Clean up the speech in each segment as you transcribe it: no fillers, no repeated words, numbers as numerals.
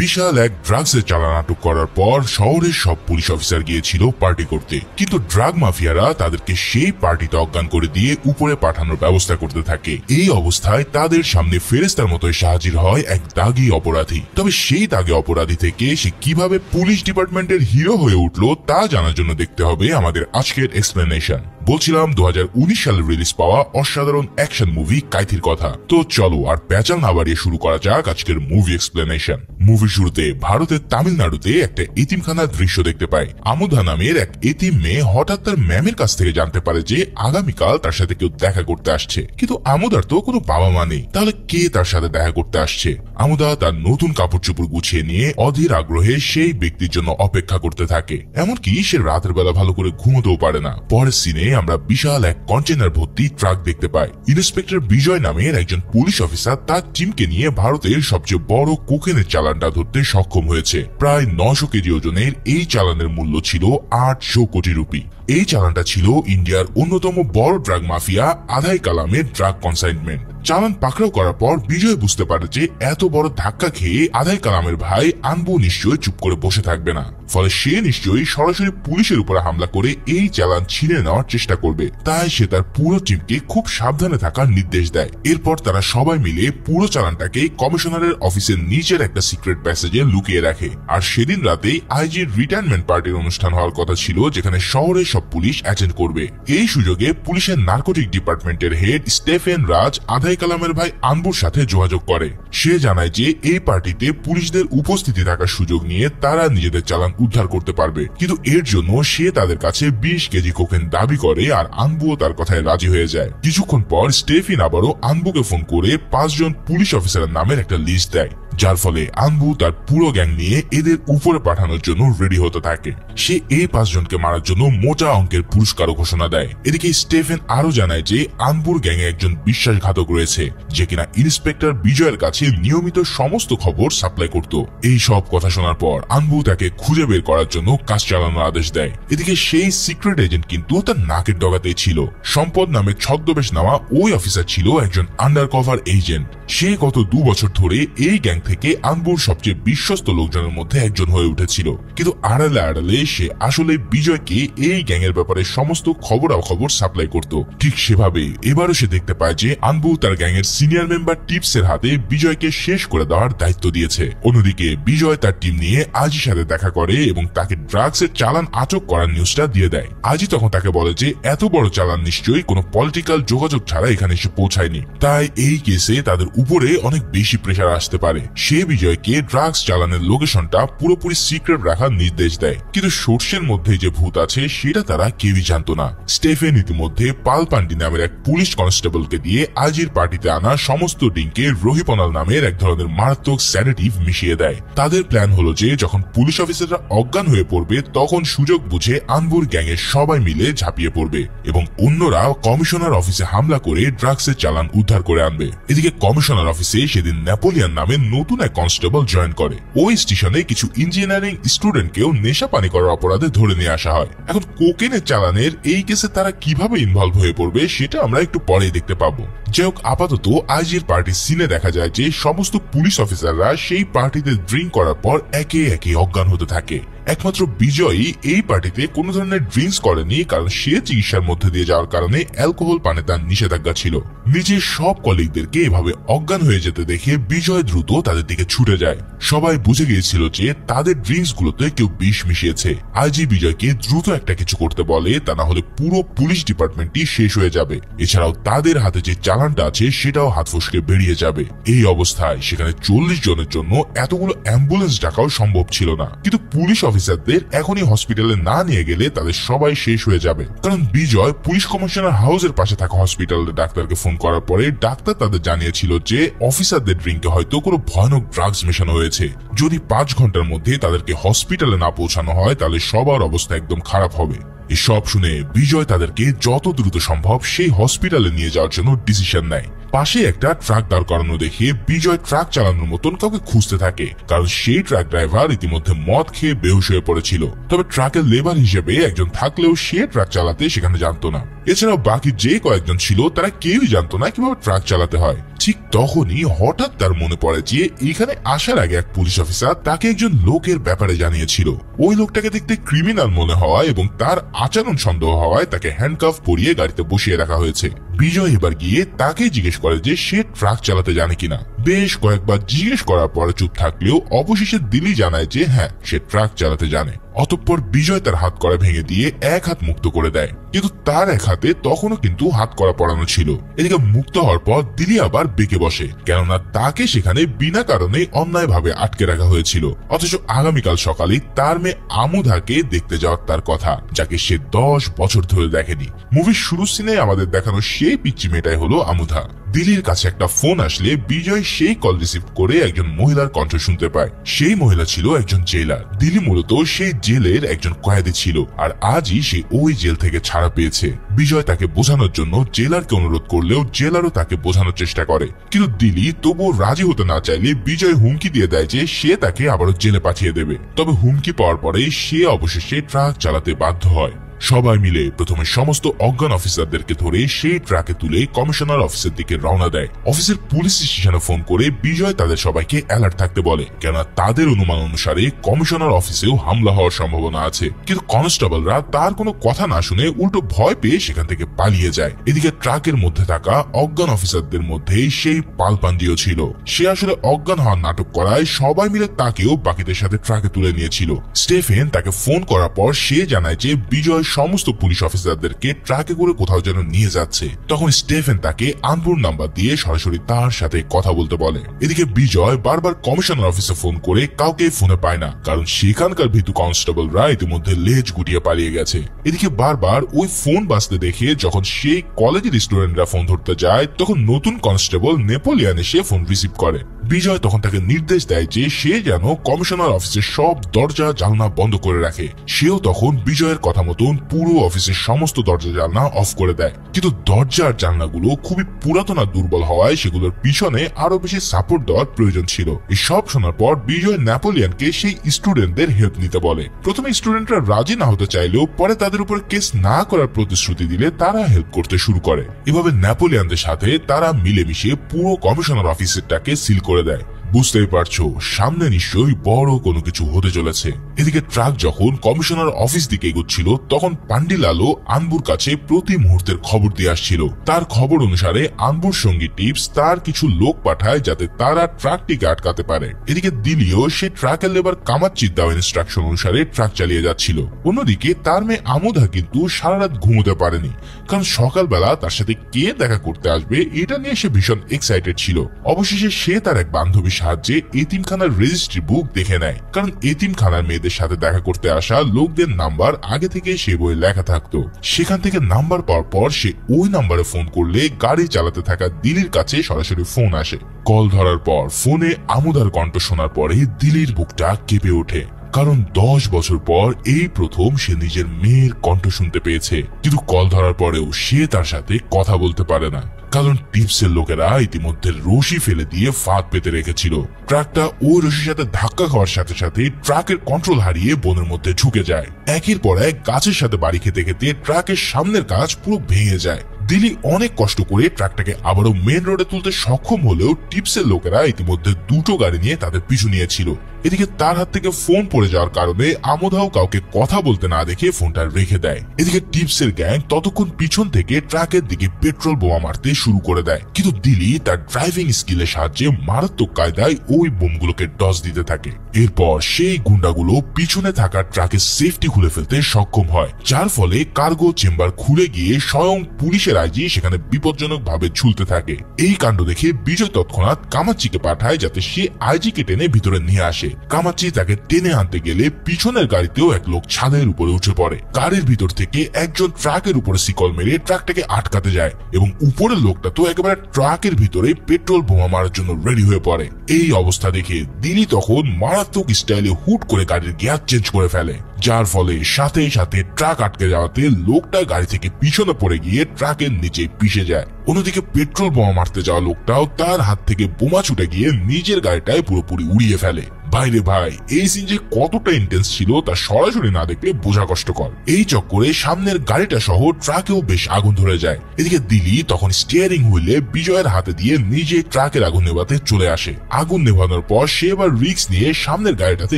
বিশাল এক ড্রাগসের চালান আটক করার পর শহরের সব পুলিশ অফিসার গিয়েছিল পার্টি করতে, কিন্তু ড্রাগ মাফিয়ারা তাদেরকে সেই পার্টিতে অজ্ঞান করে দিয়ে উপরে পাঠানোর ব্যবস্থা করতে থাকে। এই অবস্থায় তাদের সামনে ফেরেস্তার মতো এসে হাজির হয় এক দাগী অপরাধী। তবে সেই দাগী অপরাধী থেকে সে কিভাবে পুলিশ ডিপার্টমেন্টের হিরো হয়ে উঠলো তা জানার জন্য দেখতে হবে আমাদের আজকের এক্সপ্লেনেশন। বলছিলাম 2019 সালে রিলিজ পাওয়া অসাধারণ অ্যাকশন মুভি কাইথির কথা। তো চলো আর প্যাচাল না বাড়িয়ে শুরু করা যাক আজকের মুভি এক্সপ্লেনেশন। মুভির শুরুতে ভারতের তামিলনাড়ুতে একটা এতিমখানার দৃশ্য দেখতে পাই। আমুধা নামের এক এতিম মেয়ে হঠাৎ তার ম্যামের কাছ থেকে জানতে পারে যে আগামীকাল তার সাথে কেউ দেখা করতে আসছে, কিন্তু আমুদার তো কোনো বাবা মা নেই। তাহলে কে তার সাথে দেখা করতে আসছে? আমুদা তার নতুন কাপড় চোপড় গুছিয়ে নিয়ে অধীর আগ্রহে সেই ব্যক্তির জন্য অপেক্ষা করতে থাকে। এমনকি সে রাতের বেলা ভালো করে ঘুমোতেও পারে না। পরের সিনে আমরা বিশাল এক কন্টেনার ভর্তি ট্রাক দেখতে পাই। ইন্সপেক্টর বিজয় নামের একজন পুলিশ অফিসার তার টিমকে নিয়ে ভারতের সবচেয়ে বড় কোকেনের চালানটা ধরতে সক্ষম হয়েছে। প্রায় 900 কেজি ওজনের এই চালানের মূল্য ছিল 800 কোটি রুপি। এই চালানটা ছিল ইন্ডিয়ার অন্যতম বড় ড্রাগ মাফিয়া আধাই কালামের ড্রাগ কনসাইনমেন্ট। চালান পাকড়াও করার পর বিজয় বুঝতে পারে যে এত বড় ধাক্কা খেয়ে আধাই কালামের ভাই আনবু নিশ্চয়ই চুপ করে বসে থাকবে না, ফলে সে নিশ্চয়ই সরাসরি পুলিশের উপরে হামলা করে এই চালান ছিনে নেওয়ার চেষ্টা করবে। তাই সে তার পুরো টিমকে খুব সাবধানে থাকার নির্দেশ দেয়। এরপর তারা সবাই মিলে পুরো চালানটাকে কমিশনারের অফিসের নিচের একটা সিক্রেট প্যাসেজে লুকিয়ে রাখে। আর সেদিন রাতেই আইজির রিটায়ারমেন্ট পার্টির অনুষ্ঠান হওয়ার কথা ছিল, যেখানে শহরের সব পুলিশ অ্যাটেন্ড করবে। এই সুযোগে পুলিশের নার্কোটিক ডিপার্টমেন্টের হেড স্টেফেন রাজ আধাই কালামের ভাই আনবুর সাথে যোগাযোগ করে। সে জানায় যে এই পার্টিতে পুলিশদের উপস্থিতি থাকার সুযোগ নিয়ে তারা নিজেদের চালান উদ্ধার করতে পারবে, কিন্তু এর জন্য সে তাদের কাছে 20 কেজি কোকেন দাবি করে। আর আনবুও তার কথায় রাজি হয়ে যায়। কিছুক্ষণ পর স্টেফিন আবারও আনবুকে ফোন করে 5 জন পুলিশ অফিসারের নামের একটা লিস্ট দেয়, যার ফলে আনবু তার পুরো গ্যাং নিয়ে এদের উপরে পাঠানোর জন্য রেডি হতে থাকে। সে এই 5 জনকে মারার জন্য মোটা অঙ্কের পুরস্কারও ঘোষণা দেয়। এদিকে স্টেফেন আরো জানায় যে আনবুর গ্যাংয়ে একজন বিশ্বাসঘাতক রয়েছে, যে কিনা ইন্সপেক্টর বিজয়ের কাছে নিয়মিত সমস্ত খবর সাপ্লাই করত। এই সব কথা শোনার পর আনবু তাকে খুঁজে বের করার জন্য কাজ চালানোর আদেশ দেয়। এদিকে সেই সিক্রেট এজেন্ট কিন্তু তার নাকের ডগাতেই ছিল। সম্পদ নামে ছদ্মবেশ নেওয়া ওই অফিসার ছিল একজন আন্ডার কভার এজেন্ট। সে গত 2 বছর ধরে এই গ্যাং থেকে আনবুর সবচেয়ে বিশ্বস্ত লোকজনের মধ্যে একজন হয়ে উঠেছিল, কিন্তু আড়ালে আড়ালে সে আসলে বিজয়কে এই গ্যাং এর ব্যাপারে সমস্ত খবরাখবর সাপ্লাই করত। ঠিক সেভাবে এবারও সে দেখতে পায় যে আনবু তার গ্যাং এর সিনিয়র মেম্বার টিপসের হাতে বিজয়কে শেষ করে দেওয়ার দায়িত্ব দিয়েছে। অন্যদিকে বিজয় তার টিম নিয়ে আজির সাথে দেখা করে এবং তাকে ড্রাগসের চালান আটক করার নিউজটা দিয়ে দেয়। আজি তখন তাকে বলে যে এত বড় চালান নিশ্চয়ই কোনো পলিটিক্যাল যোগাযোগ ছাড়া এখানে এসে পৌঁছায়নি, তাই এই কেসে তাদের উপরে অনেক বেশি প্রেসার আসতে পারে। সে বিজয়কে ড্রাগস চালানের লোকেশনটা পুরোপুরি সিক্রেট রাখার নির্দেশ দেয়, কিন্তু সোর্সের মধ্যে যে ভূত আছে সেটা তারা কেউই জানতো না। স্টেফেন ইতিমধ্যে পাল পান্ডি নামের এক পুলিশ কনস্টেবলকে দিয়ে আজির পার্টিতে আনা সমস্ত ড্রিঙ্কে রোহিপনাল নামের এক ধরনের মারাত্মক স্যাডেটিভ মিশিয়ে দেয়। তাদের প্ল্যান হলো যে যখন পুলিশ অফিসাররা অজ্ঞান হয়ে পড়বে তখন সুযোগ বুঝে আনবুর গ্যাংয়ের সবাই মিলে ঝাঁপিয়ে পড়বে এবং অন্যরা কমিশনার অফিসে হামলা করে ড্রাগসের চালান উদ্ধার করে আনবে। এদিকে কমিশনার অফিসে সেদিন নেপোলিয়ান নামে নতুন এক কনস্টেবল জয়েন করে। ওই স্টেশনে কিছু ইঞ্জিনিয়ারিং স্টুডেন্টকেও নেশা পানি করার অপরাধে ধরে নিয়ে আসা হয়। এখন কোকেনের চালানের এই কেসে তারা কিভাবে ইনভলভ হয়ে পড়বে সেটা আমরা একটু পরেই দেখতে পাবো। যাই হোক, আপাতত আইজির পার্টির সিনে দেখা যায় যে সমস্ত পুলিশ অফিসাররা সেই পার্টিতে ড্রিঙ্ক করার পর একে একে অজ্ঞান হতে থাকে। একমাত্র বিজয়ই এই পার্টিতে কোন ধরনের ড্রিঙ্কস করেনি, কারণ সে চিকিৎসার মধ্যে দিয়ে যাওয়ার কারণে অ্যালকোহল পানে তার নিষেধাজ্ঞা ছিল। নিজের সব কলিগদেরকে এভাবে অজ্ঞান হয়ে যেতে দেখে বিজয় দ্রুত তাদের দিকে ছুটে যায়। সবাই বুঝে গিয়েছিল যে তাদের ড্রিঙ্কস গুলোতে কেউ বিষ মিশিয়েছে। আইজি বিজয়কে দ্রুত একটা কিছু করতে বলে, তা না হলে পুরো পুলিশ ডিপার্টমেন্টই শেষ হয়ে যাবে। এছাড়াও তাদের হাতে যে চালানটা আছে সেটাও হাত ফসকে বেরিয়ে যাবে। এই অবস্থায় সেখানে 40 জনের জন্য এতগুলো অ্যাম্বুলেন্স ডাকাও সম্ভব ছিল না, কিন্তু পুলিশ অফিসারদের এখনই হসপিটালে না নিয়ে গেলে তাদের সবাই শেষ হয়ে যাবে। কারণ বিজয় পুলিশ কমিশনার হাউসের পাশে থাকা হসপিটালের ডাক্তারকে ফোন করার পরে ডাক্তার তাদের জানিয়েছিল যে অফিসারদের ড্রিঙ্কে হয়তো কোনো ভয়ানক ড্রাগস মেশানো হয়েছে। যদি 5 ঘন্টার মধ্যে তাদেরকে হসপিটালে না পৌঁছানো হয় তাহলে সবার অবস্থা একদম খারাপ হবে। এসব শুনে বিজয় তাদেরকে যত দ্রুত সম্ভব সেই হসপিটালে নিয়ে যাওয়ার জন্য ডিসিশন নেয়। পাশে একটা ট্রাক দাঁড় করানো দেখে বিজয় ট্রাক চালানোর মতন কাউকে খুঁজতে থাকে, কারণ সেই ট্রাক ড্রাইভার ইতিমধ্যে মদ খেয়ে বেহুশ হয়ে পড়েছিল। তবে ট্রাকের লেবার হিসেবে একজন থাকলেও সে ট্রাক চালাতে সেখানে জানতো না। এছাড়াও বাকি যে কয়েকজন ছিল তারা কেউই জানতো না কিভাবে ট্রাক চালাতে হয়। ঠিক তখনই হঠাৎ তার মনে পড়ে যে এখানে আসার আগে এক পুলিশ অফিসার তাকে একজন লোকের ব্যাপারে জানিয়েছিল। ওই লোকটাকে দেখতে ক্রিমিনাল মনে হওয়ায় এবং তার আচরণ সন্দেহ হওয়ায় তাকে হ্যান্ডকাফ পরিয়ে গাড়িতে বসিয়ে রাখা হয়েছে। বিজয় এবার গিয়ে তাকে জিজ্ঞেস করে যে সে ট্রাক চালাতে জানে কিনা। বেশ কয়েকবার জিজ্ঞেস করার পরে চুপ থাকলেও অবশেষে দিলি জানায় যে হ্যাঁ, সে ট্রাক চালাতে জানে। অতঃপর বিজয় তার হাত কড়া ভেঙে দিয়ে এক হাত মুক্ত করে দেয়, কিন্তু তার এক হাতে তখনও কিন্তু হাত কড়া পরানো ছিল। এদিকে মুক্ত হওয়ার পর দিলি আবার বেঁকে বসে, কেননা তাকে সেখানে বিনা কারণে অন্যায়ভাবে আটকে রাখা হয়েছিল। অথচ আগামীকাল সকালে তার মেয়ে আমুধাকে দেখতে যাওয়ার তার কথা, যাকে সে 10 বছর ধরে দেখেনি। মুভির শুরু সিনে আমাদের দেখানো সেই পিচ্চি মেয়েটাই হলো আমুধা। দিলির কাছে একটা ফোন আসলে বিজয় সেই কল রিসিভ করে একজন মহিলার কণ্ঠ শুনতে পায়। সেই মহিলা ছিল একজন জেলার। দিলি মূলত সেই জেলের একজন কয়েদি ছিল, আর আজই সে ওই জেল থেকে ছাড়া পেয়েছে। বিজয় তাকে বোঝানোর জন্য জেলারকে অনুরোধ করলেও জেলারও তাকে বোঝানোর চেষ্টা করে, কিন্তু দিলি তবুও রাজি হতে না চাইলে বিজয় হুমকি দিয়ে দেয় যে সে তাকে আবারও জেলে পাঠিয়ে দেবে। তবে হুমকি পাওয়ার পরে সে অবশেষে ট্রাক চালাতে বাধ্য হয়। সবাই মিলে প্রথমে সমস্ত অজ্ঞান অফিসারদেরকে ধরে সেই ট্রাকে তুলে কমিশনার অফিসের দিকে রওনা দেয়। অফিসের পুলিশ স্টেশনে ফোন করে বিজয় তাদের সবাইকে অ্যালার্ট থাকতে বলে, কেননা তাদের অনুমান অনুসারে কমিশনার অফিসেও হামলা হওয়ার সম্ভাবনা আছে। কিন্তু কনস্টেবলরা তার কোনো কথা না শুনে উল্টো ভয় পেয়ে সেখান থেকে পালিয়ে যায়। এদিকে ট্রাকের মধ্যে থাকা অজ্ঞান অফিসারদের মধ্যে সেই পালপান্ডিও ছিল। সে আসলে অজ্ঞান হওয়ার নাটক করায় সবাই মিলে তাকেও বাকিদের সাথে ট্রাকে তুলে নিয়েছিল। স্টেফেন তাকে ফোন করার পর সে জানায় যে বিজয় সমস্ত পুলিশ অফিসারদেরকে ট্রাকে করে কোথাও যেন নিয়ে যাচ্ছে। তখন স্টেফেন তাকে আনপুর নাম্বার দিয়ে সরাসরি তার সাথে কথা বলতে বলে। এদিকে বিজয় বারবার কমিশনার অফিসে ফোন করে কাউকে ফোনে পায় না, কারণ সেখানকার ভীতু কনস্টেবলরা ইতিমধ্যে লেজ গুটিয়ে পালিয়ে গেছে। এদিকে বারবার ওই ফোন বাজতে দেখে যখন সেই কলেজের স্টুডেন্টরা ফোন ধরতে যায়, তখন নতুন কনস্টেবল নেপোলিয়ান এসে ফোন রিসিভ করে। বিজয় তখন তাকে নির্দেশ দেয় যে সে যেন কমিশনার অফিসের সব দরজা জানলা বন্ধ করে রাখে। সেও তখন বিজয়ের কথা মতন পুরো অফিসের সমস্ত দরজা জানলা অফ করে দেয়। কিন্তু দরজার জানলাগুলো খুবই পুরাতন আর দুর্বল হওয়ায় সেগুলোর পিছনে আরো বেশি সাপোর্ট দেওয়ার প্রয়োজন ছিল। এই সব শোনার পর বিজয় নেপোলিয়ানকে সেই স্টুডেন্টদের হেল্প নিতে বলে। প্রথমে স্টুডেন্টরা রাজি না হতে চাইলেও পরে তাদের উপর কেস না করার প্রতিশ্রুতি দিলে তারা হেল্প করতে শুরু করে। এভাবে নেপোলিয়ানদের সাথে তারা মিলেমিশে পুরো কমিশনার অফিসেরটাকে সিল করে দেয়। বুঝতেই পারছো সামনে নিশ্চয়ই বড় কোনো কিছু হতে চলেছে। এদিকে ট্রাক যখন কমিশনার অফিস দিকে এগোচ্ছিল, তখন পান্ডিলালও আনবুর কাছে প্রতি মুহূর্তের খবর দিয়ে আসছিল। তার খবর অনুসারে আনবুর সঙ্গী টিপস তার কিছু লোক পাঠায় যাতে তারা ট্রাকটিকে আটকাতে পারে। এদিকে দিলিও সে ট্রাকের লেবার কামাচ্চির দেওয়া ইনস্ট্রাকশন অনুসারে ট্রাক চালিয়ে যাচ্ছিল। অন্যদিকে তার মেয়ে আমুধা কিন্তু সারা রাত ঘুমোতে পারেনি, কারণ সকালবেলা তার সাথে কে দেখা করতে আসবে এটা নিয়ে সে ভীষণ এক্সাইটেড ছিল। অবশেষে সে তার এক বান্ধবী সাহায্যে এতিমখানার রেজিস্ট্রি বুক দেখে নেয়, কারণ এতিমখানার মেয়েদের সাথে দেখা করতে আসা লোকদের নাম্বার আগে থেকে সে বইয়ে লেখা থাকতো। সেখান থেকে নাম্বার পাওয়ার পর সে ওই নাম্বারে ফোন করলে গাড়ি চালাতে থাকা দিলির কাছে সরাসরি ফোন আসে। কল ধরার পর ফোনে আমুধার কণ্ঠ শোনার পরে দিলির বুকটা কেঁপে ওঠে, কারণ 10 বছর পর এই প্রথম সে নিজের মেয়ের কণ্ঠ শুনতে পেয়েছে। কিন্তু কল ধরার পরেও সে তার সাথে কথা বলতে পারে না, কারণ টিপসের লোকেরা ইতিমধ্যে রশি ফেলে দিয়ে ফাঁদ পেতে রেখেছিল। ট্রাকটা ওই রশির সাথে ধাক্কা খাওয়ার সাথে সাথে ট্রাকের কন্ট্রোল হারিয়ে বনের মধ্যে ঝুঁকে যায়। একের পর এক গাছের সাথে বাড়ি খেতে খেতে ট্রাকের সামনের কাঁচ পুরো ভেঙে যায়। দিলি অনেক কষ্ট করে ট্রাকটাকে আবারও মেন রোডে তুলতে সক্ষম হলেও টিপসের লোকেরা ইতিমধ্যে দুটো গাড়ি নিয়ে তাদের পিছু নিয়েছিল। এদিকে তার হাত থেকে ফোন পড়ে যাওয়ার কারণে আমুধাও কাউকে কথা বলতে না দেখে ফোনটা রেখে দেয়। এদিকে টিপসের গ্যাং ততক্ষণ পিছন থেকে ট্রাকের দিকে পেট্রোল বোমা মারতে শুরু করে দেয়, কিন্তু দিলি তার ড্রাইভিং স্কিলের সাহায্যে মারাত্মক কায়দায় ওই বোমগুলোকে ডজ দিতে থাকে। এরপর সেই গুন্ডাগুলো পিছনে থাকা ট্রাকের সেফটি খুলে ফেলতে সক্ষম হয়, যার ফলে কার্গো চেম্বার খুলে গিয়ে স্বয়ং পুলিশের আইজি সেখানে বিপজ্জনক ভাবে ঝুলতে থাকে। এই কাণ্ড দেখে বিজয় তৎক্ষণাৎ কামাচ্চিকে পাঠায় যাতে সে আইজিকে টেনে ভিতরে নিয়ে আসে। কামাচ্চি তাকে টেনে আনতে গেলে পিছনের গাড়িতেও এক লোক ছাদের উপরে উঠে পড়ে। গাড়ির ভিতর থেকে একজন ট্রাকের উপরে শিকল মেরে ট্রাকটাকে আটকাতে যায় এবং উপরের লোকটা তো একেবারে ট্রাকের ভিতরে পেট্রোল বোমা মারার জন্য রেডি হয়ে পড়ে। এই অবস্থা দেখে দিলি তখন মারাত্মক স্টাইলে হুট করে গাড়ির গিয়ার চেঞ্জ করে ফেলে, যার ফলে সাথে সাথে ট্রাক আটকে যাওয়াতে লোকটা গাড়ি থেকে পিছনে পড়ে গিয়ে ট্রাকের নিচে পিষে যায়। অন্যদিকে পেট্রোল বোমা মারতে যাওয়া লোকটাও তার হাত থেকে বোমা ছুটে গিয়ে নিজের গাড়িটায় পুরোপুরি উড়িয়ে ফেলে। ভাইরে ভাই, এই সিন যে কতটা ইন্টেন্স ছিল তা সরাসরি না দেখলে বোঝা কষ্টকর। এই চক্করে সামনের গাড়িটা সহ ট্রাকেও বেশ আগুন ধরে যায়। এদিকে দিলি তখন স্টিয়ারিং হুইলে বিজয়ের হাতে দিয়ে নিজে ট্রাকের আগুন নেভাতে চলে আসে। আগুন নেভানোর পর সে এবার রিস্ক নিয়ে সামনের গাড়িটাতে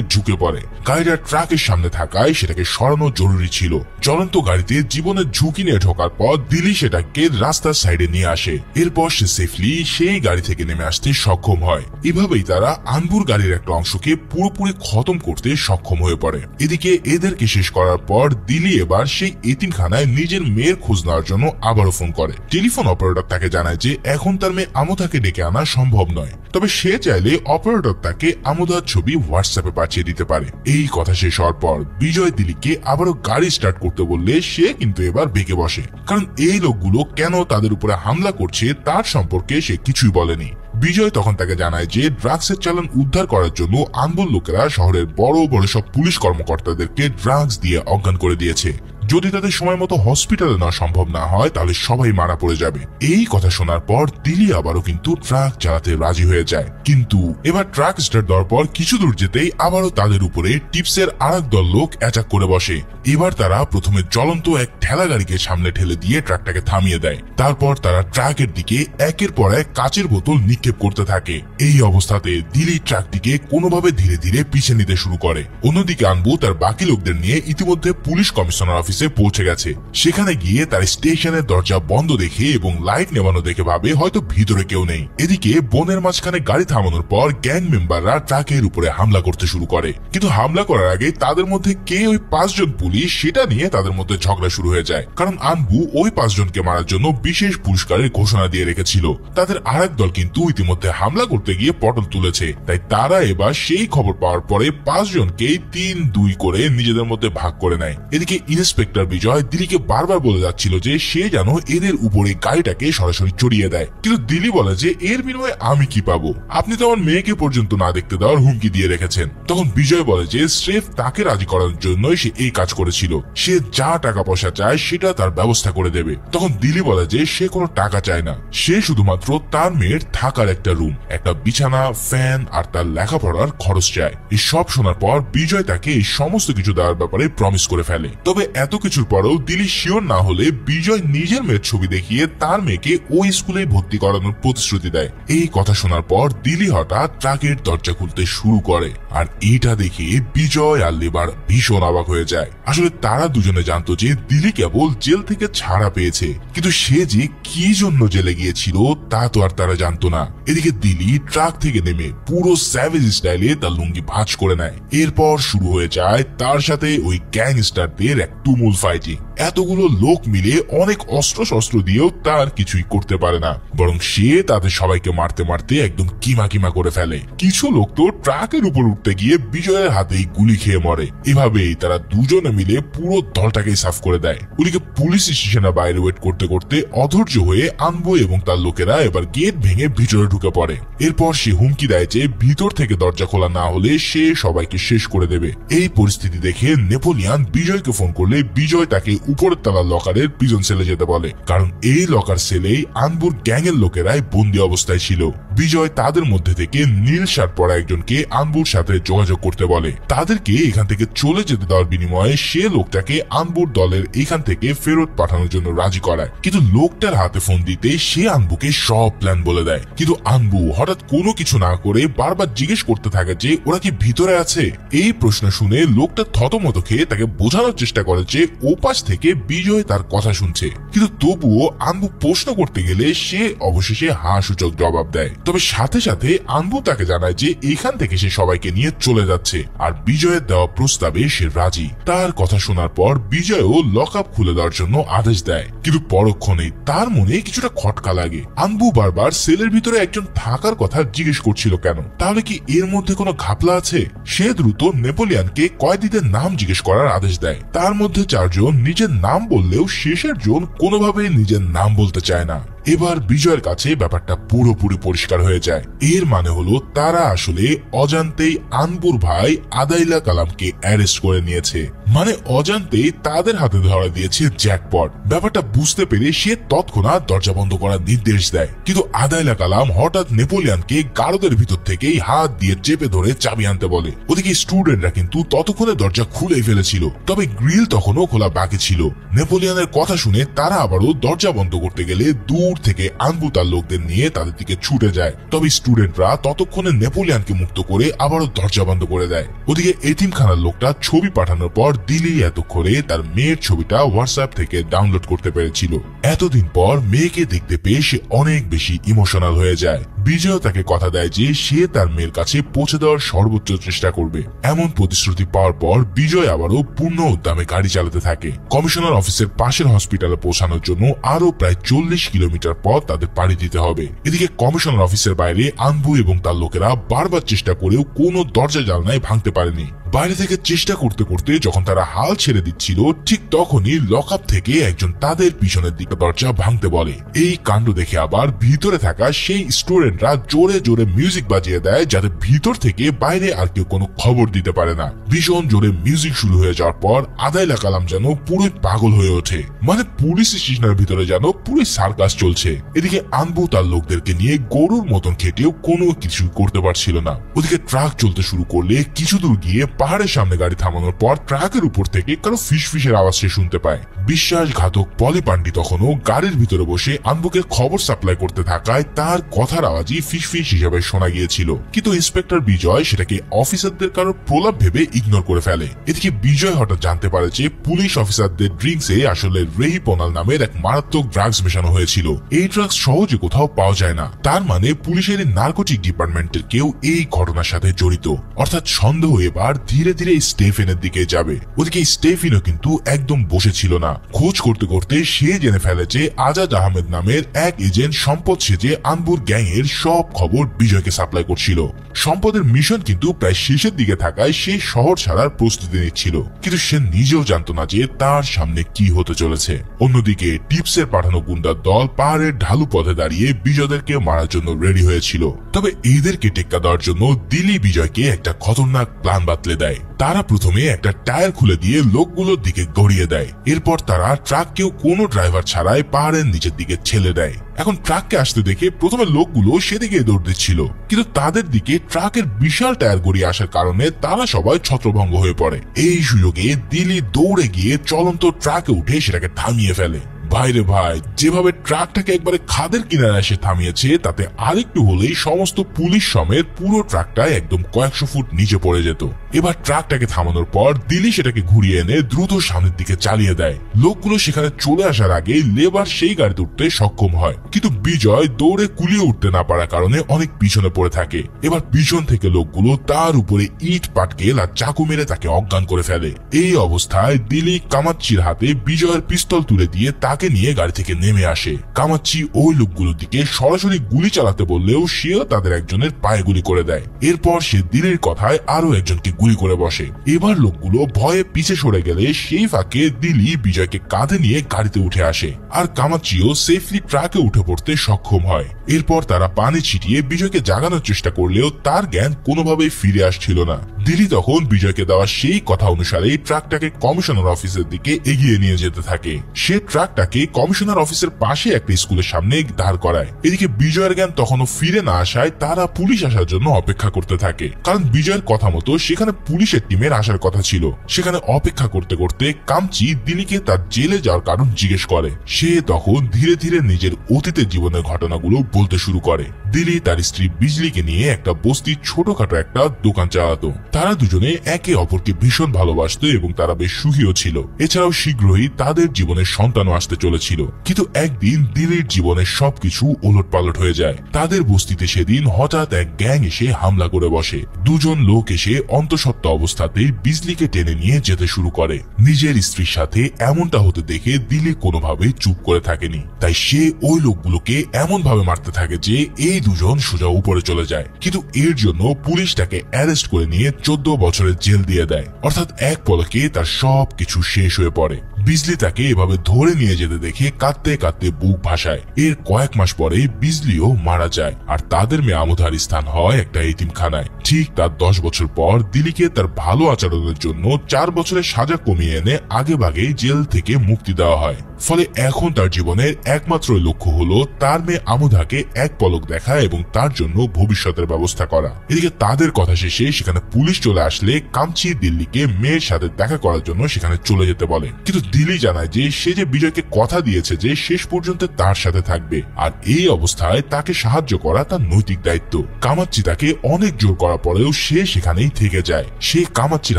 ঢুকে পড়ে। গাড়িটা ট্রাকের সামনে থাকায় সেটাকে সরানো জরুরি ছিল। জ্বলন্ত গাড়িতে জীবনের ঝুঁকি নিয়ে ঢোকার পর দিলি সেটাকে রাস্তার সাইডে নিয়ে আসে। এরপর সে সেফলি সেই গাড়ি থেকে নেমে আসতে সক্ষম হয়। এভাবেই তারা আনবুর গাড়ির একটা অংশকে পুরোপুরি খতম করতে সক্ষম হয়ে পড়ে। এদিকে এদেরকে শেষ করার পর দিলি এবার সেই এতিমখানায় নিজের মেয়ের খোঁজ নেওয়ার জন্য আবারও ফোন করে। টেলিফোন অপারেটর তাকে জানায় যে এখন তার মেয়ে আমোদাকে ডেকে আনা সম্ভব নয়, তবে সে চাইলে অপারেটর তাকে আমোদার ছবি হোয়াটসঅ্যাপে পাঠিয়ে দিতে পারে। এই কথা শেষ হওয়ার পর বিজয় দিলিকে আবারও গাড়ি স্টার্ট করতে বললে সে কিন্তু এবার বেঁকে বসে, কারণ এই লোকগুলো কেন তাদের উপরে হামলা করছে তার সম্পর্কে সে কিছুই বলেনি। বিজয় তখন তাকে জানায় যে ড্রাগসের চালান উদ্ধার করার জন্য আনবুর লোকেরা শহরের বড় বড় সব পুলিশ কর্মকর্তাদেরকে ড্রাগস দিয়ে অজ্ঞান করে দিয়েছে। যদি তাদের সময় মতো হসপিটালে নেওয়া সম্ভব না হয় তাহলে সবাই মারা পড়ে যাবে। এই কথা শোনার পর দিলি আবারও কিন্তু ট্রাক চালাতে রাজি হয়ে যায়, কিন্তু এবার ট্রাক স্টার্ট দেওয়ার পর কিছু দূর যেতেই আবারও তাদের উপরে টিপসের আরেক দল লোক অ্যাটাক করে বসে। এবার তারা প্রথমে জ্বলন্ত এক ঠেলা গাড়িকে সামনে ঠেলে দিয়ে ট্রাকটাকে থামিয়ে দেয়। তারপর তারা ট্রাকের দিকে একের পর এক কাচের বোতল নিক্ষেপ করতে থাকে। এই অবস্থাতে দিলি ট্রাকটিকে কোনোভাবে ধীরে ধীরে পিছিয়ে নিতে শুরু করে। অন্যদিকে আনবু তার বাকি লোকদের নিয়ে ইতিমধ্যে পুলিশ কমিশনার অফিসে পৌঁছে গেছে। সেখানে গিয়ে তার স্টেশনের দরজা বন্ধ দেখে এবং লাইট নেভানো দেখে ভাবে হয়তো ভিতরে কেউ নেই। এদিকে বনের মাঝখানে গাড়ি থামানোর পর গ্যাং মেম্বাররা ট্রাকের উপরে হামলা করতে শুরু করে, কিন্তু হামলা করার আগে তাদের মধ্যে কে ওই 5 জন পুলিশ সেটা নিয়ে তাদের মধ্যে ঝগড়া শুরু হয়ে যায়। কারণ আনবু ওই 5 জনকে মারার জন্য বিশেষ পুরস্কারের ঘোষণা দিয়ে রেখেছিল। তাদের আরেক দল কিন্তু ইতিমধ্যে হামলা করতে গিয়ে পটল তুলেছে, তাই তারা এবার সেই খবর পাওয়ার পরে 5 জনকে 3-2 করে নিজেদের মধ্যে ভাগ করে নেয়। এদিকে ইন্সপেক্টর বিজয় দিলিকে বারবার বলে যাচ্ছিল যে সে যেন এদের উপরে গাড়িটাকে সরাসরি চড়িয়ে দেয়, কিন্তু দিলি বলে যে এর বিনিময়ে আমি কি পাবো, আপনি তো আমার মেয়েকে পর্যন্ত না দেখতে দেওয়ার হুমকি দিয়ে রেখেছেন। তখন বিজয় বলে যে স্রেফ তাকে রাজি করার জন্যই সে এই কাজ করেছিল, সে যা টাকা পয়সা চায় সেটা তার ব্যবস্থা করে দেবে। তখন দিলি বলে যে সে কোনো টাকা চায় না, সে শুধুমাত্র তার মেয়ের থাকার একটা রুম, একটা বিছানা, ফ্যান আর তার লেখাপড়ার খরচ চায়। এই সব শোনার পর বিজয় তাকে এই সমস্ত কিছু দেওয়ার ব্যাপারে প্রমিস করে ফেলে। তবে এত কিছুর পরেও দিলি শিওর না হলে বিজয় নিজের মেয়ের ছবি দেখিয়ে তার মেয়েকে ওই স্কুলে ভর্তি করানোর প্রতিশ্রুতি দেয়। এই কথা শোনার পর দিলি হঠাৎ ট্রাকের দরজা খুলতে শুরু করে, আর এটা দেখে বিজয় আর লেবার ভীষণ অবাক হয়ে যায়। আসলে তারা দুজনে জানতো যে দিলি কেবল জেল থেকে ছাড়া পেয়েছে, কিন্তু সে যে কি জন্য জেলে গিয়েছিল তা তো আর তারা জানতো না। এদিকে দিলি ট্রাক থেকে নেমে পুরো স্যাভেজ স্টাইলে তার লুঙ্গি ভাঁজ করে নেয়। এরপর শুরু হয়ে যায় তার সাথে ওই গ্যাংস্টারদের এক তুমুল ফাইটিং। এতগুলো লোক মিলে অনেক অস্ত্র শস্ত্র দিয়েও তার কিছুই করতে পারে না, বরং সে তাদের সবাইকে মারতে মারতে একদম কিমা কিমা করে ফেলে। কিছু লোক তো ট্রাকের উপর উঠতে গিয়ে বিজয়ের হাতেই গুলি খেয়ে মরে। এভাবেই তারা দুজনে মিলে পুরো দলটাকেই সাফ করে দেয়। ওদিকে পুলিশ স্টেশনের বাইরে ওয়েট করতে করতে অধৈর্য হয়ে আনবু এবং তার লোকেরা এবার গেট ভেঙে ভিতরে ঢুকে পড়ে। এরপর সে হুমকি দেয় যে ভিতর থেকে দরজা খোলা না হলে সে সবাইকে শেষ করে দেবে। এই পরিস্থিতি দেখে নেপোলিয়ান বিজয়কে ফোন করলে বিজয় তাকে উপরের তলার লকারের প্রিজন সেলে যেতে বলে, কারণ এই লকার সেলেই আনবুর গ্যাং এর লোকেরাই বন্দী অবস্থায় ছিল। বিজয় তাদের মধ্যে থেকে নীল শার্ট পরা একজনকে আনবুর সাথে যোগাযোগ করতে বলে। তাদেরকে এখান থেকে চলে যেতে দেওয়ার বিনিময়ে সে লোকটাকে আনবুর দলের এখান থেকে ফেরত পাঠানোর জন্য রাজি করায়, কিন্তু লোকটার হাতে ফোন দিতে সে আনবুকে সব প্ল্যান বলে দেয়। কিন্তু আনবু হঠাৎ কোনো কিছু না করে বারবার জিজ্ঞেস করতে থাকে যে ওরা কি ভিতরে আছে। এই প্রশ্ন শুনে লোকটা থতমত খেয়ে তাকে বোঝানোর চেষ্টা করে যে ওপাশ থেকে বিজয় তার কথা শুনছে, কিন্তু তবুও আনবু প্রশ্ন করতে গেলে সে অবশেষে হাসূচক জবাব দেয়। তবে সাথে সাথে আনবু তাকে জানায় যে এখান থেকে সে সবাইকে নিয়ে চলে যাচ্ছে, আর বিজয়ের দেওয়া প্রস্তাবে সে রাজি। তার কথা শোনার পর বিজয়ও লক আপ খুলে দেওয়ার জন্য আদেশ দেয়, কিন্তু পরক্ষণে তার মনে কিছুটা খটকা লাগে। আনবু বারবার সেলের ভিতরে একজন থাকার কথা জিজ্ঞেস করছিল কেন, তাহলে কি এর মধ্যে কোনো ঘাপলা আছে? সে দ্রুত নেপোলিয়ানকে কয়েদিদের নাম জিজ্ঞেস করার আদেশ দেয়। তার মধ্যে 4 জন নিজের নাম বললেও শেষের জন কোনোভাবে নিজের নাম বলতে চায় না। এবার বিজয়ের কাছে ব্যাপারটা পুরোপুরি পরিষ্কার হয়ে যায়। এর মানে হলো তারা আসলে অজান্তেই আনবুর ভাই আদাইলা কালামকে অ্যারেস্ট করে নিয়েছে, মানে অজান্তেই তাদের হাতে ধরা দিয়েছে জ্যাকপট। ব্যাপারটা বুঝতে পেরে সে তৎক্ষণাৎ দরজা বন্ধ করার নির্দেশ দেয়, কিন্তু আদাইলা কালাম হঠাৎ নেপোলিয়নকে গারদের ভিতর থেকেই হাত দিয়ে চেপে ধরে চাবি আনতে বলে। ওদিকে স্টুডেন্টরা কিন্তু ততক্ষণে দরজা খুলে ফেলেছিল, তবে গ্রিল তখনও খোলা বাকি ছিল। নেপোলিয়নের কথা শুনে তারা আবারও দরজা বন্ধ করতে গেলে দূর থেকে আনবু তার লোকদের নিয়ে তাদের দিকে ছুটে যায়, তবে স্টুডেন্টরা ততক্ষণে নেপোলিয়নকে মুক্ত করে আবারও দরজা বন্ধ করে দেয়। ওদিকে এতিমখানার লোকটা ছবি পাঠানোর পর দিলি এতক্ষণে তার মেয়ের ছবিটা হোয়াটসঅ্যাপ থেকে ডাউনলোড করতে পেরেছিল। এতদিন পর মেয়েকে দেখতে পেয়ে সে অনেক বেশি ইমোশনাল হয়ে যায়। বিজয় তাকে কথা দেয় যে সে তার মেয়ের কাছে পৌঁছে দেওয়ার সর্বোচ্চ চেষ্টা করবে। এমন প্রতিশ্রুতি পাওয়ার পর বিজয় আবারও পূর্ণ উদ্যমে গাড়ি চালাতে থাকে। কমিশনার অফিসের পাশের হসপিটালে পৌঁছানোর জন্য আরো প্রায় 40 কিলোমিটার পথ তাদের পাড়ি দিতে হবে। এদিকে কমিশনার অফিসের বাইরে আনবু এবং তার লোকেরা বারবার চেষ্টা করেও কোনো দরজা জানলায় ভাঙতে পারেনি। বাইরে থেকে চেষ্টা করতে করতে যখন তারা হাল ছেড়ে দিচ্ছিল, ঠিক তখনই লকআপ থেকে একজন তাদের পিছনের দিকে দরজা ভাঙতে বলে। এই কাণ্ড দেখে আবার ভিতরে থাকা সেই স্টুডেন্টরা জোরে জোরে মিউজিক বাজিয়ে দেয়, যাতে ভিতর থেকে বাইরে আর কেউ কোনো খবর দিতে পারে না। ভীষণ জোরে মিউজিক শুরু হয়ে যাওয়ার পর আদাইলা কালাম যেন পুরো পাগল হয়ে ওঠে, মানে পুলিশ স্টেশনের ভিতরে যেন পুরো সার্কাস চলছে। এদিকে আনবু তার লোকদেরকে নিয়ে গরুর মতন খেটেও কোনো কিছু করতে পারছিল না। ওদিকে ট্রাক চলতে শুরু করলে কিছু দূর গিয়ে পাহাড়ের সামনে গাড়ি থামানোর পর ট্রাকের উপর থেকে কারো ফিসফিসের আওয়াজ সে শুনতে পায়। বিশ্বাসঘাতক পলি পান্ডি তখনও গাড়ির ভিতরে বসে আনবুকে খবর সাপ্লাই করতে থাকায় তার কথার আওয়াজই ফিসফিস হিসেবে শোনা গিয়েছিল, কিন্তু ইন্সপেক্টর বিজয় সেটাকে অফিসারদের কারো প্রলাপ ভেবে ইগনোর করে ফেলে। এদিকে বিজয় হঠাৎ জানতে পারে যে পুলিশ অফিসারদের ড্রিঙ্কসে আসলে রেহিপোনাল নামের এক মারাত্মক ড্রাগস মেশানো হয়েছিল। এই ড্রাগস সহজে কোথাও পাওয়া যায় না, তার মানে পুলিশের নার্কোটিক ডিপার্টমেন্টের কেউ এই ঘটনার সাথে জড়িত। অর্থাৎ সন্দেহ এবার ধীরে ধীরে স্টেফেনের দিকে যাবে। ওদিকে স্টেফিনও কিন্তু একদম বসেছিল না। খোঁজ করতে করতে সে জেনে ফেলে যে আজাদ আহমেদ নামের এক এজেন্ট সম্পদ সেজে আনবুর গ্যাং এর সব খবর বিজয়কে সাপ্লাই করছিল। সম্পদের মিশন কিন্তু প্রায় শেষের দিকে থাকায় সে শহর ছাড়ার প্রস্তুতি নিচ্ছিল, কিন্তু সে নিজেও জানতো না যে তার সামনে কি হতে চলেছে। অন্যদিকে টিপসের পাঠানো গুন্ডার দল পাহাড়ের ঢালু পথে দাঁড়িয়ে বিজয়দেরকে মারার জন্য রেডি হয়েছিল। তবে এদেরকে টেক্কা দেওয়ার জন্য দিলি বিজয়কে একটা খতরনাক প্ল্যান বাতলে দেয়। তারা প্রথমে একটা টায়ার খুলে দিয়ে লোকগুলোর দিকে গড়িয়ে দেয়। এরপর তারা ট্রাককেও কোনো ড্রাইভার ছাড়াই পাহাড়ের নিচের দিকে ঠেলে দেয়। এখন ট্রাককে আসতে দেখে প্রথমে লোকগুলো সেদিকে দৌড় দিচ্ছিল, কিন্তু তাদের দিকে ট্রাকের বিশাল টায়ার গড়িয়ে আসার কারণে তারা সবাই ছত্রভঙ্গ হয়ে পড়ে। এই সুযোগে দিলি দৌড়ে গিয়ে চলন্ত ট্রাকে উঠে সেটাকে থামিয়ে ফেলে। ভাইরে ভাই, যেভাবে ট্রাকটাকে একবারে খাদের কিনারে এসে থামিয়েছে, তাতে আরেকটু হলেই সমস্ত পুলিশ সমেত পুরো ট্রাকটা একদম কয়েকশো ফুট নিচে পড়ে যেত। এবার ট্রাকটাকে থামানোর পর দিলি সেটাকে ঘুরিয়ে এনে দ্রুত সামনের দিকে চালিয়ে দেয়। লোকগুলো সেখানে চলে আসার আগে লেবার সেই গাড়িতে উঠতে সক্ষম হয়, কিন্তু বিজয় দৌড়ে কুলিয়ে উঠতে না পারার কারণে অনেক পিছনে পড়ে থাকে। এবার পিছন থেকে লোকগুলো তার উপরে ইট পাটকেল আর চাকু মেরে তাকে অজ্ঞান করে ফেলে। এই অবস্থায় দিলি কামাচ্চির হাতে বিজয়ের পিস্তল তুলে দিয়ে তাকে নিয়ে গাড়ি থেকে নেমে আসে। কামাচ্চি ওই লোকগুলোর দিকে সরাসরি গুলি চালাতে বললেও সেও তাদের একজনের পায়ে গুলি করে দেয়। এরপর সে দিলির কথায় আরো একজনকে গুলি করে বসে। এবার লোকগুলো ভয়ে পিছে সরে গেলে সেই ফাঁকে দিলি বিজয়কে কাঁধে নিয়ে গাড়িতে উঠে আসে, আর কামাচ্চিও সেফলি ট্রাকে উঠে পড়তে সক্ষম হয়। এরপর তারা পানি ছিটিয়ে বিজয়কে জাগানোর চেষ্টা করলেও তার জ্ঞান কোনোভাবেই ফিরে আসছিল না। দিলি তখন বিজয়কে দেওয়া সেই কথা অনুসারে ট্রাকটাকে কমিশনার অফিসের দিকে এগিয়ে নিয়ে যেতে থাকে। সে ট্রাকটাকে কমিশনার অফিসের পাশে একটা স্কুলের সামনে দাঁড় করায়। এদিকে বিজয়ের জ্ঞান তখনও ফিরে না আসায় তারা পুলিশ আসার জন্য অপেক্ষা করতে থাকে, কারণ বিজয়ের কথা মতো সেখানে পুলিশের টিমের আসার কথা ছিল। সেখানে অপেক্ষা করতে করতে কামচি দিলিকে তার জেলে যাওয়ার কারণ জিজ্ঞেস করে। সে তখন ধীরে ধীরে নিজের অতীতের জীবনের ঘটনাগুলো বলতে শুরু করে। দিলি তার স্ত্রী বিজলিকে নিয়ে একটা বস্তির ছোটখাটো একটা দোকান চালাতো। তারা দুজনে একে অপরকে ভীষণ ভালোবাসতো এবং তারা বেশ সুখীও ছিল। এছাড়াও শীঘ্রই তাদের জীবনে সন্তানও আসতে চলেছিল। কিন্তু একদিন দিলির জীবনের সবকিছু ওলটপালট হয়ে যায়। তাদের বস্তিতে সেদিন হঠাৎ এক গ্যাং এসে হামলা করে বসে। দুজন লোক এসে অন্তঃসত্ত্বা অবস্থাতেই বিজলিকে টেনে নিয়ে যেতে শুরু করে। নিজের স্ত্রীর সাথে এমনটা হতে দেখে দিলি কোনোভাবেই চুপ করে থাকেনি, তাই সে ওই লোকগুলোকে এমন ভাবে মারতে থাকে যে এই দুজন সোজা উপরে চলে যায়। কিন্তু এর জন্য পুলিশ তাকে অ্যারেস্ট করে নিয়ে 14 বছরের জেল দিয়ে দেয়। অর্থাৎ এক পলকে তার সবকিছু শেষ হয়ে পড়ে। বিজলি তাকে এভাবে ধরে নিয়ে যেতে দেখে কাঁদতে কাঁদতে বুক ভাসায়। এর কয়েক মাস পরে বিজলিও মারা যায় আর তাদের মেয়ে আমুধার স্থান হয় একটা এতিমখানায়। ঠিক তার 10 বছর পর দিল্লিকে তার ভালো আচরণের জন্য 4 বছরের সাজা কমিয়ে এনে আগেভাগে জেল থেকে মুক্তি দেওয়া হয়। ফলে এখন তার জীবনের একমাত্র লক্ষ্য হলো তার মেয়ে আমুধাকে এক পলক দেখা এবং তার জন্য ভবিষ্যতের ব্যবস্থা করা। এদিকে তাদের কথা শেষে সেখানে পুলিশ চলে আসলে কামচি দিল্লিকে মেয়ের সাথে দেখা করার জন্য সেখানে চলে যেতে বলে। কিন্তু দিল্লি জানায় যে সে যে বিজয়কে কথা দিয়েছে যে শেষ পর্যন্ত তার সাথে থাকবে, আর এই অবস্থায় তাকে সাহায্য করা তার নৈতিক দায়িত্ব। কামাচ্চি তাকে অনেক জোর করার পরেও সে সেখানেই থেকে যায়। সে কামাচ্চির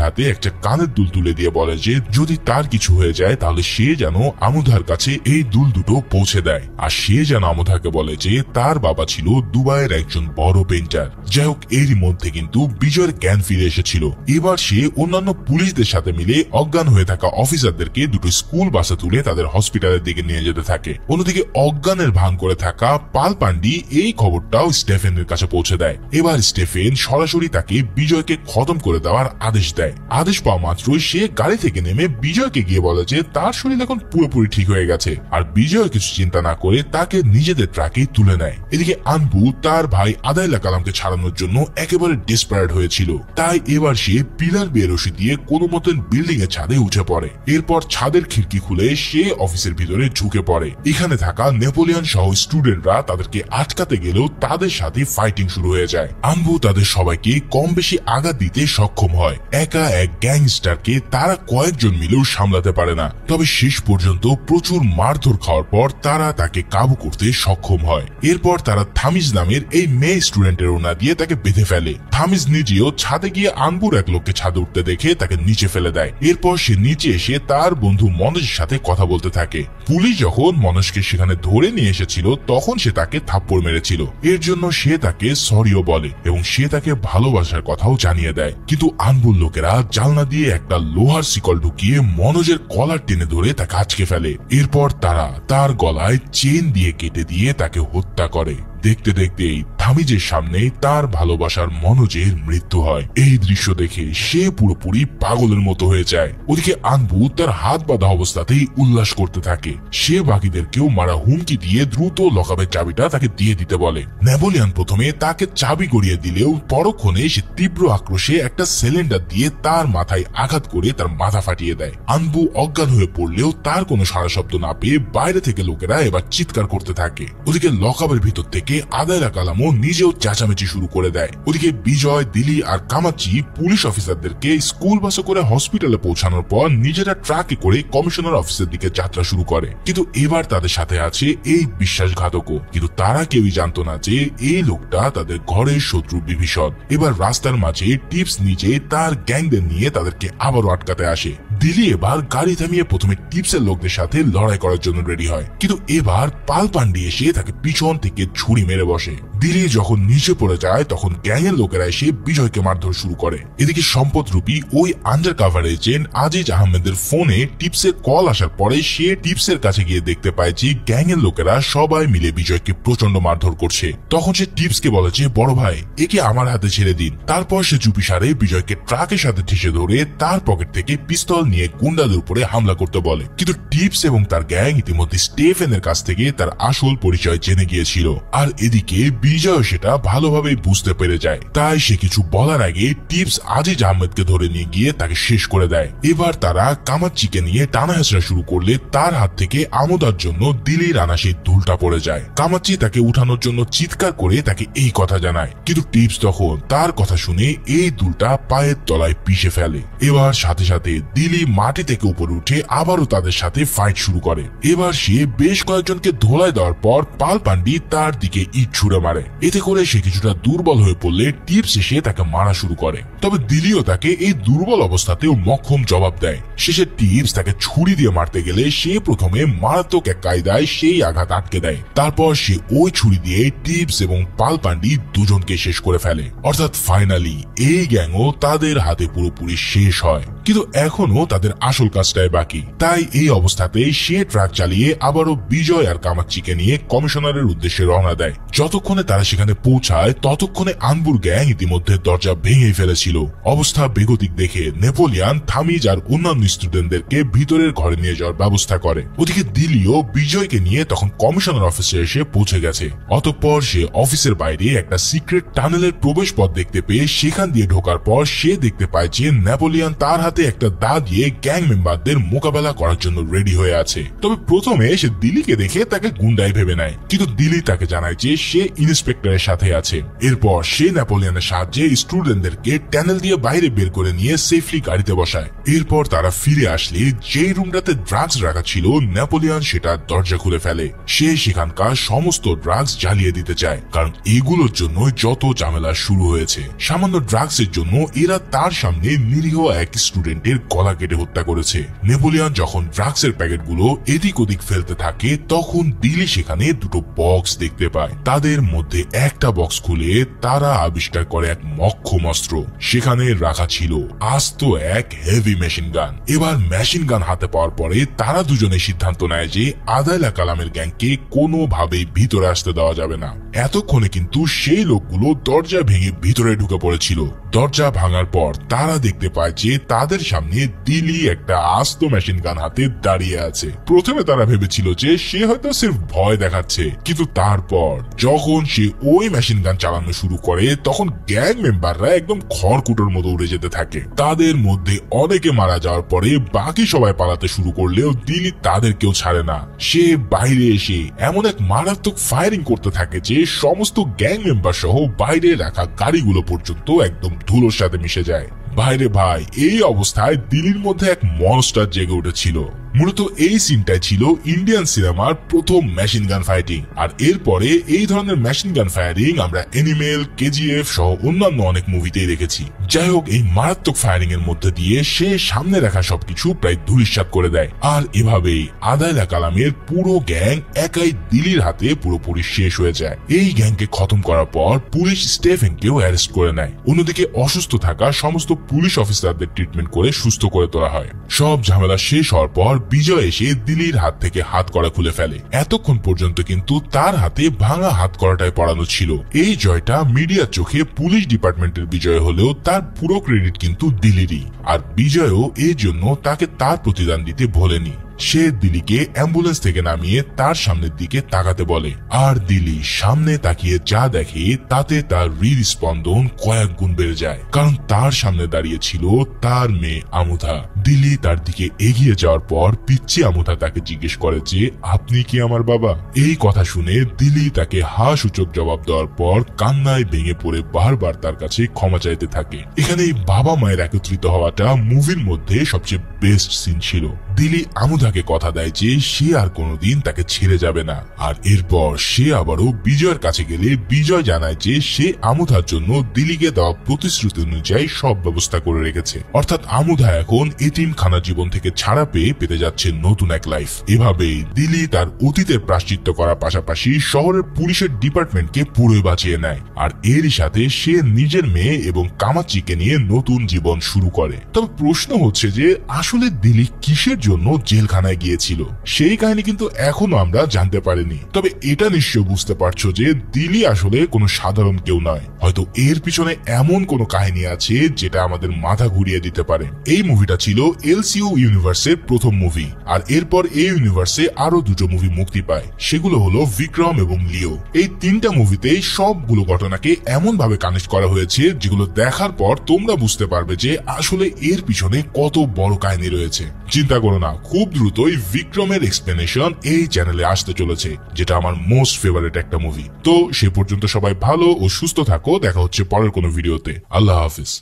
হাতে একটা কানের দুল তুলে দিয়ে বলে যে যদি তার কিছু হয়ে যায় তাহলে সে যেন আমুধার কাছে এই দুল দুটো পৌঁছে দেয়। আর সে যেন আমুধাকে বলে যে তার বাবা ছিল দুবাইয়ের একজন বড় পেইন্টার। যাই হোক, এরই মধ্যে কিন্তু বিজয়ের জ্ঞান ফিরে এসেছিল। এবার সে অন্যান্য পুলিশদের সাথে মিলে অজ্ঞান হয়ে থাকা অফিসারদেরকে দুটো স্কুল বাসে তুলে তাদের হসপিটালের দিকে নিয়ে যেতে থাকে। অন্যদিকে অজ্ঞানের ভান করে থাকা পাল পান্ডি এই খবরটাও স্টেফেনের কাছে পৌঁছে দেয়। এবার স্টেফেন সরাসরি তাকে বিজয়কে খতম করে দেওয়ার আদেশ দেয়। আদেশ পাওয়া মাত্রই সে গাড়ি থেকে নেমে বিজয়কে গিয়ে বলে যে তার শরীর এখন পুরোপুরি ঠিক হয়ে গেছে। আর বিজয় কিছু চিন্তা না করে তাকে নিজেদের ট্রাকে তুলে নেয়। এদিকে আনবু তার ভাই আদাইলা কালামকে ছাড়ানোর জন্য একেবারে ডেসপারেট হয়েছিল। তাই এবার সে পিলার বেয়ে রশি দিয়ে কোনো মতন বিল্ডিং এর ছাদে উঠে পড়ে। এরপর ছাদের খিড়কি খুলে সে অফিসের ভিতরে ঢুকে পড়ে। এখানে থাকা নেপোলিয়ন সহ স্টুডেন্টরা তাদেরকে আটকাতে গেলেও তাদের সাথে ফাইটিং শুরু হয়ে যায়। আনবু তাদের সবাইকে কম বেশি আঘাত দিতে সক্ষম হয়। একা এক গ্যাংস্টারকে তারা কয়েকজন মিলেও সামলাতে পারে না। তবে শেষ পর্যন্ত প্রচুর মারধর খাওয়ার পর তারা তাকে কাবু করতে সক্ষম হয়। এরপর তারা থামিজ নামের এই মেয়ে স্টুডেন্টের ওনা দিয়ে তাকে বেঁধে ফেলে। থামিজ নিজেও ছাদে গিয়ে আনবুর এক লোককে ছাদে উঠতে দেখে তাকে নিচে ফেলে দেয়। এরপর সে নিচে এসে তার বন্ধু মনোজের সাথে কথা বলতে থাকে। পুলিশ যখন মনোজকে সেখানে ধরে নিয়ে এসেছিল তখন সে তাকে থাপ্পড় মেরেছিল। এর জন্য সে তাকে সরিও বলে এবং সে তাকে ভালোবাসার কথাও জানিয়ে দেয়। কিন্তু আনবুর লোকেরা জানলা দিয়ে একটা লোহার শিকল ঢুকিয়ে মনোজের কলার টেনে ধরে তাকে আটকে ফেলে। এরপর তারা তার গলায় চেন দিয়ে কেটে দিয়ে তাকে হত্যা করে। দেখতে দেখতেই থামিজের সামনে তার ভালোবাসার মনোজের মৃত্যু হয়। এই দৃশ্য দেখে সে পুরোপুরি পাগলের মতো হয়ে যায়। ওদিকে আনবু তার হাত বাঁধা অবস্থাতেই উল্লাস করতে থাকে। সে বাকিদেরকেও মারা হুমকি দিয়ে দ্রুত লকাপের চাবিটা তাকে দিয়ে দিতে বলে। নেপোলিয়ন প্রথমে তাকে চাবি গড়িয়ে দিলেও পরক্ষণে সে তীব্র আক্রোশে একটা সিলিন্ডার দিয়ে তার মাথায় আঘাত করে তার মাথা ফাটিয়ে দেয়। আনবু অজ্ঞান হয়ে পড়লেও তার কোনো সাড়া শব্দ না পেয়ে বাইরে থেকে লোকেরা এবার চিৎকার করতে থাকে। ওদিকে লকাপের ভিতর থেকে আদাইলা কালামও নিজেও চেঁচামেচি শুরু করে দেয়। ওদিকে বিজয়, দিলি আর কামাচ্চি পুলিশ অফিসারদেরকে স্কুল বাসে করে হসপিটালে পৌঁছানোর পর নিজেরা ট্রাকে করে কমিশনার অফিসের দিকে যাত্রা শুরু করে। কিন্তু এবার তাদের সাথে আছে এই বিশ্বাসঘাতকও। কিন্তু তারা কেউই জানতো না যে এই লোকটা তাদের ঘরের শত্রু বিভীষণ। এবার রাস্তার মাঝে টিপস নিচে তার গ্যাংদের নিয়ে তাদেরকে আবারও আটকাতে আসে। দিলি এবার গাড়ি থামিয়ে প্রথমে টিপসের লোকদের সাথে লড়াই করার জন্য রেডি হয়। কিন্তু এবার পাল পান্ডি এসে তাকে পিছন থেকে ছুরি মেরে বসে। দিলি যখন নিচে পড়ে যায় তখন গ্যাংয়ের লোকেরা এসে বিজয়কে মারধর শুরু করে। এদিকে সম্পদরূপী ওই আন্ডার কাভার এজেন্ট আজিজ আহমেদের ফোনে টিপসের কল আসার পরে সে টিপসের কাছে গিয়ে দেখতে পায় যে গ্যাংয়ের লোকেরা সবাই মিলে বিজয়কে প্রচন্ড মারধর করছে। তখন সে টিপসকে বলে যে বড় ভাই, একে আমার হাতে ছেড়ে দিন। তারপর সে চুপিসারে বিজয়কে ট্রাকের সাথে ঠেসে ধরে তার পকেট থেকে পিস্তল নিয়ে গুন্ডাদের উপরে হামলা করতে বলে। কিন্তু টিপস এবং তার গ্যাং ইতিমধ্যে স্টেফেনের কাছ থেকে তার আসল পরিচয় জেনে গিয়েছিল। আর এদিকে বিজয় সেটা ভালোভাবে বুঝতে পেরে যায়। তাই সে কিছু বলার আগে টিপস আজিজ আহমেদকে ধরে নিয়ে গিয়ে তাকে শেষ করে দেয়। এবার তারা কামাচ্চিকে নিয়ে টানা হেঁচড়া শুরু করলে তার হাত থেকে আমোদার জন্য দিলির আনা সেই দুলটা পড়ে যায়। কামাচ্চি তাকে উঠানোর জন্য চিৎকার করে তাকে এই কথা জানায়। কিন্তু টিপস তখন তার কথা শুনে এই দুলটা পায়ের তলায় পিষে ফেলে। এবার সাথে সাথে দিলি মাটি থেকে উপরে উঠে আবারও তাদের সাথে ফাইট শুরু করে। এবার সে বেশ কয়েকজনকে ধোলায় দেওয়ার পর পাল পান্ডি তার দিকে ইট ছুড়ে মারে। এতে করে সে কিছুটা দুর্বল হয়ে পড়লে টিপস এসে তাকে মারা শুরু করে। তবে দিলিও তাকে এই দুর্বল অবস্থাতেও মক্ষম জবাব দেয়। শেষে টিপস তাকে ছুরি দিয়ে মারতে গেলে সে প্রথমে মারাত্মক এক কায়দায় সেই আঘাত আটকে দেয়। তারপর সে ওই ছুরি দিয়ে টিপস এবং পাল পান্ডি দুজনকে শেষ করে ফেলে। অর্থাৎ ফাইনালি এই গ্যাংও তাদের হাতে পুরোপুরি শেষ হয়। কিন্তু এখনো তাদের আসল কাজটাই বাকি। তাই এই অবস্থাতে সে ট্রাক চালিয়ে আবারও বিজয় আর কামাচ্চিকে নিয়ে কমিশনারের উদ্দেশ্যে রওনা দেয়। যতক্ষণে তারা সেখানে পৌঁছায় ততক্ষণে আনবুর গ্যাং ইতিমধ্যে দরজা ভেঙে ফেলেছিল। অবস্থা বেগতিক দেখে নেপোলিয়ন, থামিজ আর অন্যান্য স্টুডেন্টদেরকে ভিতরের ঘরে নিয়ে যাওয়ার ব্যবস্থা করে। ওদিকে দিল্লিও বিজয়কে নিয়ে তখন কমিশনার অফিসে এসে পৌঁছে গেছে। অতঃপর সে অফিসের বাইরে একটা সিক্রেট টানেলের প্রবেশ পথ দেখতে পেয়ে সেখান দিয়ে ঢোকার পর সে দেখতে পায় যে নেপোলিয়ন তার হাতে একটা দা দিয়ে গ্যাং মেম্বারদের মোকাবেলা করার জন্য রেডি হয়ে আছে। তবে প্রথমে সে দিল্লিকে দেখে তাকে গুন্ডাই ভেবে নেয়, কিন্তু দিল্লি তাকে জানায় যে সে ইন্সপেক্টরের সাথে আছে। এরপর সে নেপোলিয়নের সাহায্যে স্টুডেন্টদেরকে টানেল দিয়ে বাইরে বের করে নিয়ে সেফলি গাড়িতে বসায়। এরপর তারা ফিরে আসলে যে রুমটাতে ড্রাগস রাখা ছিল নেপোলিয়ন সেটা দরজা খুলে ফেলে। সে সেখানকার সমস্ত ড্রাগস জ্বালিয়ে দিতে চায়, কারণ এগুলোর জন্য যত ঝামেলা শুরু হয়েছে। সামান্য ড্রাগসের জন্য এরা তার সামনে নিরীহ এক স্টুডেন্টের গলা কেটে হত্যা করেছে। নেপোলিয়ন যখন ড্রাগসের প্যাকেটগুলো এদিক ওদিক ফেলতে থাকে তখন দিল্লি সেখানে দুটো বক্স দেখতে পায়। তাদের মধ্যে একটা বক্স খুলে তারা আবিষ্কার করে এক মক্ষম অস্ত্র। সেখানে রাখা ছিল আস্ত এক হেভি মেশিন গান। এবার মেশিন গান হাতে পাওয়ার পরে তারা দুজনে সিদ্ধান্ত নেয় যে আদাইলা কালামের গ্যাংকে কোনোভাবেই ভিতরে আসতে দেওয়া যাবে না। এতক্ষণে কিন্তু সেই লোকগুলো দরজা ভেঙে ভিতরে ঢুকে পড়েছিল। দরজা ভাঙার পর তারা দেখতে পায় যে তাদের সামনে দিল্লি একটা আস্ত মেশিন গান হাতে দাঁড়িয়ে আছে। প্রথমে তারা ভেবেছিল যে সে হয়তো সির্ফ ভয় দেখাচ্ছে, কিন্তু তারপর যখন সে ওই মেশিন গান চালানো শুরু করে তখন গ্যাং মেম্বাররা একদম খড়কুটোর মতো উড়ে যেতে থাকে। তাদের মধ্যে অনেকে মারা যাওয়ার পরে বাকি সবাই পালাতে শুরু করলেও দিল্লি তাদেরকেও ছাড়ে না। সে বাইরে এসে এমন এক মারাত্মক ফায়ারিং করতে থাকে যে সমস্ত গ্যাং মেম্বার সহ বাইরে রাখা গাড়িগুলো পর্যন্ত একদম ধুলোর সাথে মিশে যায়। বাইরে ভাই, এই অবস্থায় দিল্লির মধ্যে এক মনস্টার জেগে উঠেছিল। মূলত এই সিনটাই ছিল ইন্ডিয়ান সিনেমার প্রথম মেশিন গান ফাইটিং। আর এরপরে এই ধরনের মেশিন গান ফায়ারিং আমরা এনিমেল, কেজিএফ সহ অন্যান্য অনেক মুভিতেই দেখেছি। যাই হোক, এই মারাত্মক ফায়ারিং এর মধ্যে দিয়ে সে সামনে রাখা সবকিছু প্রায় ধূলিসাৎ করে দেয়। আর এভাবেই আদাইলা কালামের পুরো গ্যাং একাই দিল্লির হাতে পুরোপুরি শেষ হয়ে যায়। এই গ্যাংকে খতম করার পর পুলিশ স্টেফেনকেও অ্যারেস্ট করে নেয়। অন্যদিকে অসুস্থ থাকা সমস্ত পুলিশ অফিসারদের ট্রিটমেন্ট করে সুস্থ করে তোলা হয়। সব ঝামেলা শেষ হওয়ার পর বিজয় এসে দিল্লির হাত থেকে হাত কড়া খুলে ফেলে। এতক্ষণ পর্যন্ত কিন্তু তার হাতে ভাঙা হাত কড়াটাই পড়ানো ছিল। এই জয়টা মিডিয়ার চোখে পুলিশ ডিপার্টমেন্টের বিজয় হলেও তার পুরো ক্রেডিট কিন্তু দিল্লিরই। আর বিজয়ও এই জন্য তাকে তার প্রতিদান দিতে ভোলেনি। সে দিল্লিকে অ্যাম্বুলেন্স থেকে নামিয়ে তার সামনের দিকে তাকাতে বলে। আর দিল্লি সামনে তাকিয়ে যা দেখে তাতে তার হৃদস্পন্দন কয়েক গুণ বেড়ে যায়, কারণ তার সামনে দাঁড়িয়ে ছিল তার মেয়ে আমুথা। দিল্লি তার দিকে এগিয়ে যাওয়ার পর পিচ্চি আমুথা তাকে জিজ্ঞেস করে যে আপনি কি আমার বাবা? এই কথা শুনে দিল্লি তাকে হাসূচক জবাব দেওয়ার পর কান্নায় ভেঙে পড়ে বারবার তার কাছে ক্ষমা চাইতে থাকে। এখানে এই বাবা মায়ের একত্রিত হওয়াটা মুভির মধ্যে সবচেয়ে বেস্ট সিন ছিল। দিল্লি আমুথাকে কথা দেয় যে সে আর কোনোদিন তাকে ছেড়ে যাবে না। আর এরপর সে আবারও বিজয়ের কাছে গেলে বিজয় জানায় যে সে আমুথার জন্য দিল্লিকে দেওয়া প্রতিশ্রুতি অনুযায়ী সব ব্যবস্থা করে রেখেছে। অর্থাৎ আমুথা এখন এতিমখানা জীবন থেকে ছাড়া পেয়ে পেতে যাচ্ছে নতুন এক লাইফ। এভাবে দিল্লি তার অতীতের প্রায়শ্চিত্ত করার পাশাপাশি শহরের পুলিশের ডিপার্টমেন্টকে পুরোই বাঁচিয়ে নেয়। আর এরই সাথে সে নিজের মেয়ে এবং কামাচিকে নিয়ে নতুন জীবন শুরু করে। তবে প্রশ্ন হচ্ছে যে আসলে দিল্লি কিসের জন্য জেলখানায় গিয়েছিল? সেই কাহিনী কিন্তু এখনো আমরা জানতে পারিনি। তবে এটা নিশ্চয় বুঝতে পারছো যে দিল্লি আসলে কোনো সাধারণ কেউ নয়। হয়তো এর পিছনে এমন কোনো কাহিনী আছে যেটা আমাদের মাথা ঘুরিয়ে দিতে পারে। এই মুভিটা ছিল এলসিইউ ইউনিভার্সের প্রথম মুভি। আর এরপর এই ইউনিভার্সে আরো দুটো মুভি মুক্তি পায়। সেগুলো হলো বিক্রম এবং লিও। এই তিনটা মুভিতে সবগুলো ঘটনাকে এমন ভাবে কানেক্ট করা হয়েছে যেগুলো দেখার পর তোমরা বুঝতে পারবে যে আসলে এর পিছনে কত বড় কাহিনী রয়েছে। চিন্তা করো না, খুব দ্রুতই বিক্রমের এক্সপ্লেনেশন এই চ্যানেলে আসতে চলেছে, যেটা আমার মোস্ট ফেভারিট একটা মুভি। তো সে পর্যন্ত সবাই ভালো ও সুস্থ থাকো। দেখা হচ্ছে পরের কোনো ভিডিওতে। আল্লাহ হাফিজ।